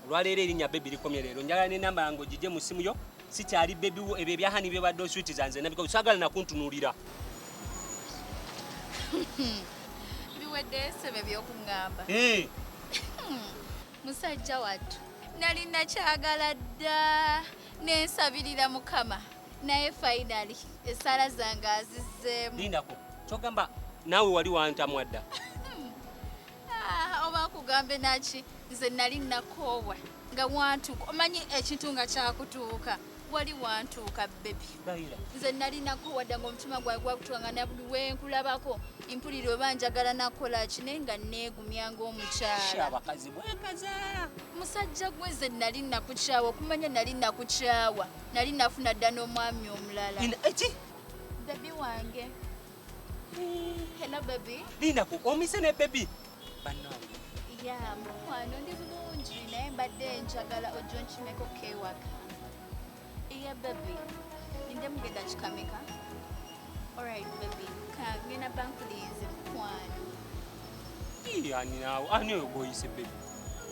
Olwaleero erinnya baby likomye leero. Njagala n'enamba yange ogijje mu simu yo. Sikyali baby wo ebyo ebyahani bye badde sweet zanze nabiko sagala nakuntunuulira. Biwedde sebe by'okungamba. Musajja wattu. Nali nakyagala dda n'ensabirira Mukama. Naye finally essala zange azizzeemu. Lindako. Kyogamba naawe wali wantamwa dda. Oba kugambe naki nze nali nakoowa nga wantuuka omanyi ekintu nga kyakutuuka wali wantuuka bebi nze nali nakoowa dda ng'omutima gwawe gwakutuuka nga buli wenkulabako mpulira oba njagala nakola ki naye nga neegumya ng'omukyala musajja gwe nze nali nakukyawa okumanya nali nakukyawa nali nafuna dda n'omwami omulala bebi wange hello bebi Lindako omise ne baby bannange. Yeah, mukwano ndi bulungi naye mbadde njagala ojjo nkimeko kewaka. Yeah, baby. Ninde mugenda kikameka? Alright, baby. Kagenda bank please, mukwano. Ani naawe ani oyo gw'oyise baby?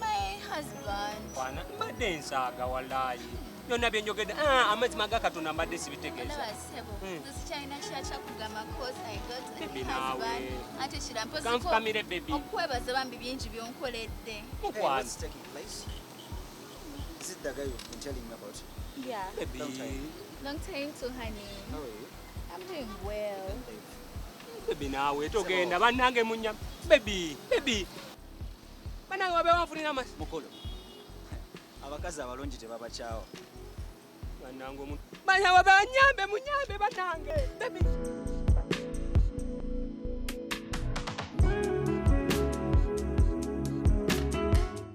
My husband. Kwana mbadde nsaaga walayi. Byonna bye njogedde amazima ga Katonda mbadde sibitegeeza. Sebo. Sikyalina kyakugamba cause I got the Baby husband. naawe. Ate kirampozi Kamfukamire baby. okwebaza bambi bingi byonkoledde. Mukwano. What's taking place? Is it the guy you've been telling me about? Yeah. Baby. Long time too, honey. How are you? I'm doing well. Baby naawe togenda bannange munya. Baby. Bannange wabe wanfunira amasi. Mukolo. Abakazi abalungi tebabakyawa. Bannange omuntu. Bannange wabe munyambe bannange. Baby.